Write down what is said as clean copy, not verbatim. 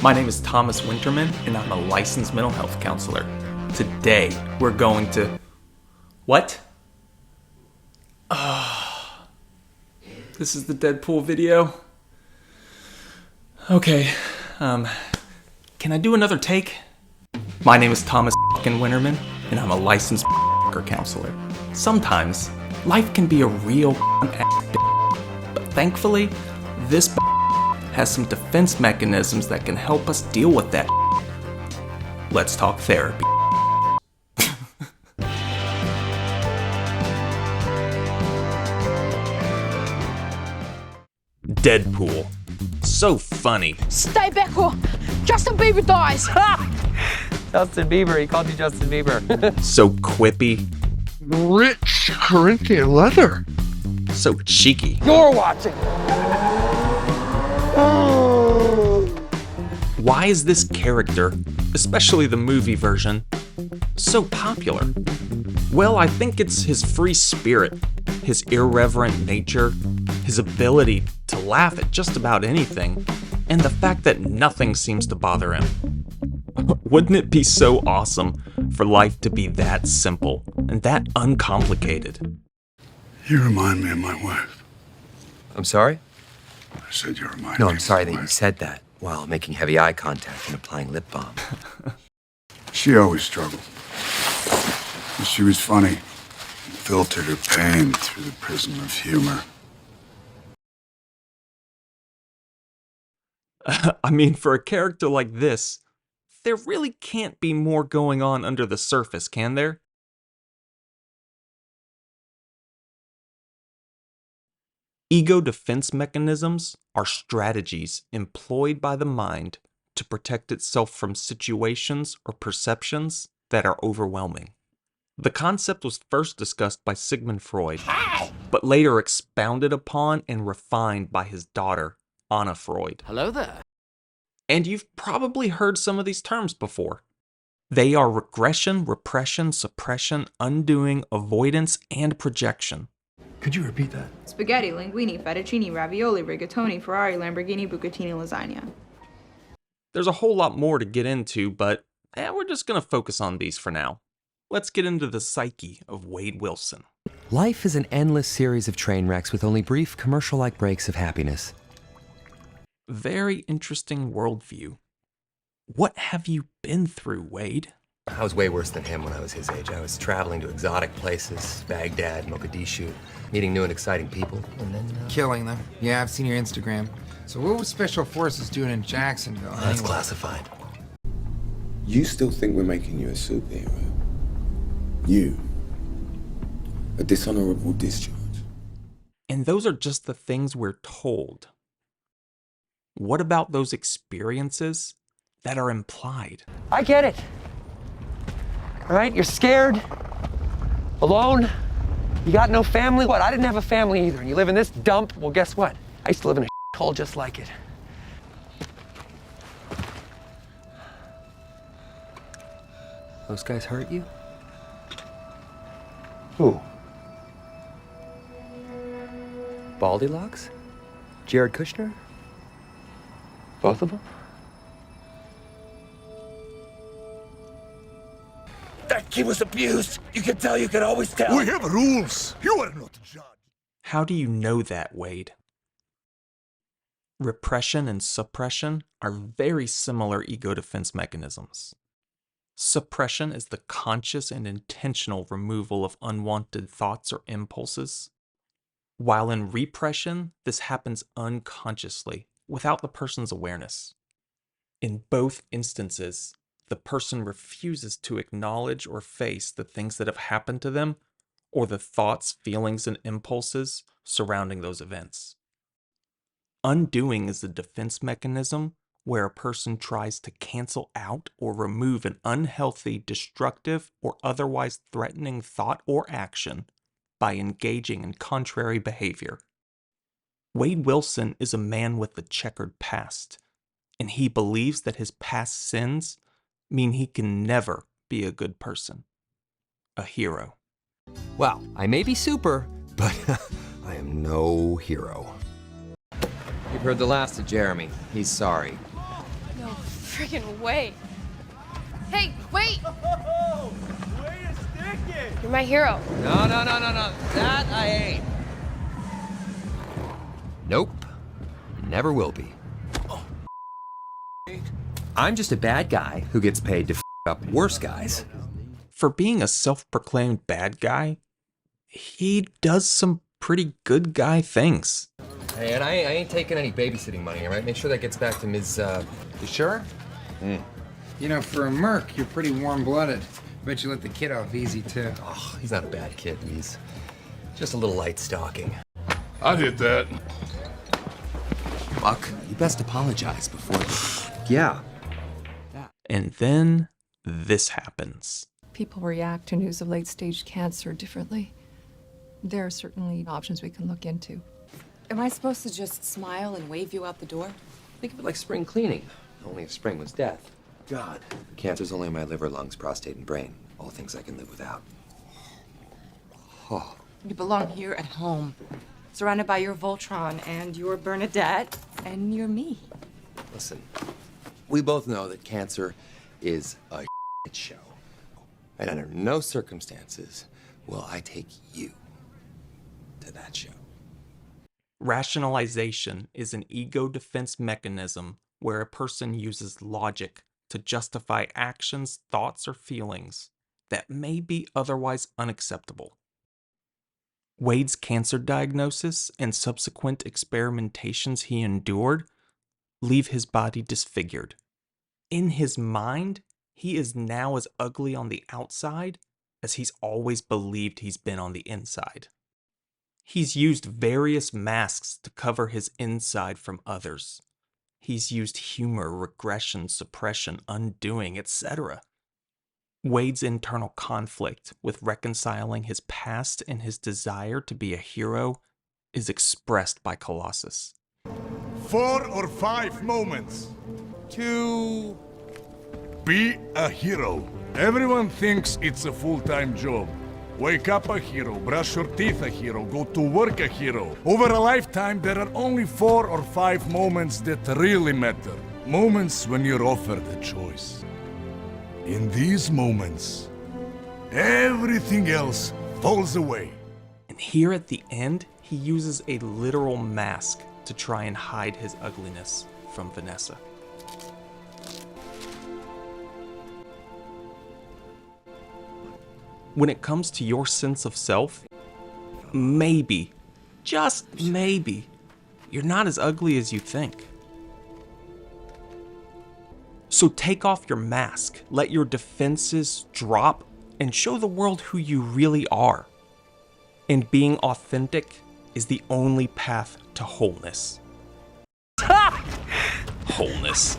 My name is Thomas Winterman, and I'm a licensed mental health counselor. Today, we're going to... What? This is the Deadpool video? Okay, can I do another take? My name is Thomas Winterman, and I'm a licensed counselor. Sometimes, life can be a real but thankfully, this has some defense mechanisms that can help us deal with that. Let's talk therapy. Deadpool. So funny. Stay back or Justin Bieber dies. Justin Bieber, he called you Justin Bieber. So quippy. Rich Corinthian leather. So cheeky. You're watching. Why is this character, especially the movie version, so popular? Well, I think it's his free spirit, his irreverent nature, his ability to laugh at just about anything, and the fact that nothing seems to bother him. Wouldn't it be so awesome for life to be that simple and that uncomplicated? You remind me of my wife. I'm sorry? I said you remind me. No, I'm sorry of that my you wife. said that while making heavy eye contact and applying lip balm. She always struggled. But she was funny. Filtered her pain through the prism of humor. I mean, for a character like this, there really can't be more going on under the surface, can there? Ego defense mechanisms are strategies employed by the mind to protect itself from situations or perceptions that are overwhelming. The concept was first discussed by Sigmund Freud, but later expounded upon and refined by his daughter, Anna Freud. Hello there. And you've probably heard some of these terms before. They are regression, repression, suppression, undoing, avoidance, and projection. Could you repeat that? Spaghetti, linguine, fettuccine, ravioli, rigatoni, Ferrari, Lamborghini, bucatini, lasagna. There's a whole lot more to get into, but we're just going to focus on these for now. Let's get into the psyche of Wade Wilson. Life is an endless series of train wrecks with only brief commercial-like breaks of happiness. Very interesting worldview. What have you been through, Wade? I was way worse than him when I was his age. I was traveling to exotic places, Baghdad, Mogadishu, meeting new and exciting people, and then... Killing them. Yeah, I've seen your Instagram. So what was Special Forces doing in Jacksonville? That's anyway? classified. You still think we're making you a superhero? You. A dishonorable discharge. And those are just the things we're told. What about those experiences that are implied? I get it. All right, you're scared, alone, you got no family. What, I didn't have a family either, and you live in this dump? Well, guess what? I used to live in a hole just like it. Those guys hurt you? Who? Baldylocks? Jared Kushner? Both of them? That kid was abused. You can tell, you can always tell. We have rules. You are not the judge. How do you know that, Wade? Repression and suppression are very similar ego defense mechanisms. Suppression is the conscious and intentional removal of unwanted thoughts or impulses, while in repression, this happens unconsciously, without the person's awareness. In both instances, the person refuses to acknowledge or face the things that have happened to them, or the thoughts, feelings, and impulses surrounding those events. Undoing is a defense mechanism where a person tries to cancel out or remove an unhealthy, destructive, or otherwise threatening thought or action by engaging in contrary behavior. Wade Wilson is a man with a checkered past, and he believes that his past sins mean he can never be a good person, a hero. Well, I may be super, but I am no hero. You've heard the last of Jeremy. He's sorry. No freaking way. Hey, wait! You're my hero. No. That I ain't. Nope. Never will be. I'm just a bad guy who gets paid to f up worse guys. For being a self-proclaimed bad guy, he does some pretty good guy things. Hey, and I ain't taking any babysitting money, all right? Make sure that gets back to Ms. You sure? You know, for a merc, you're pretty warm-blooded. Bet you let the kid off easy, too. Oh, he's not a bad kid. He's just a little light stalking. I did that. Buck, you best apologize before. Yeah. And then this happens. People react to news of late-stage cancer differently. There are certainly options we can look into. Am I supposed to just smile and wave you out the door? Think of it like spring cleaning. Only if spring was death. God. Cancer's only in my liver, lungs, prostate, and brain. All things I can live without. Oh. You belong here at home, surrounded by your Voltron and your Bernadette and your me. Listen, we both know that cancer is a show. And under no circumstances will I take you to that show. Rationalization is an ego defense mechanism where a person uses logic to justify actions, thoughts, or feelings that may be otherwise unacceptable. Wade's cancer diagnosis and subsequent experimentations he endured leave his body disfigured. In his mind, he is now as ugly on the outside as he's always believed he's been on the inside. He's used various masks to cover his inside from others. He's used humor, regression, suppression, undoing, etc. Wade's internal conflict with reconciling his past and his desire to be a hero is expressed by Colossus. 4 or 5 moments to be a hero. Everyone thinks it's a full-time job. Wake up a hero, brush your teeth a hero, go to work a hero. Over a lifetime, there are only 4 or 5 moments that really matter. Moments when you're offered a choice. In these moments, everything else falls away. And here at the end, he uses a literal mask to try and hide his ugliness from Vanessa. When it comes to your sense of self, maybe, just maybe, you're not as ugly as you think. So take off your mask, let your defenses drop, and show the world who you really are. And being authentic is the only path to wholeness. Wholeness.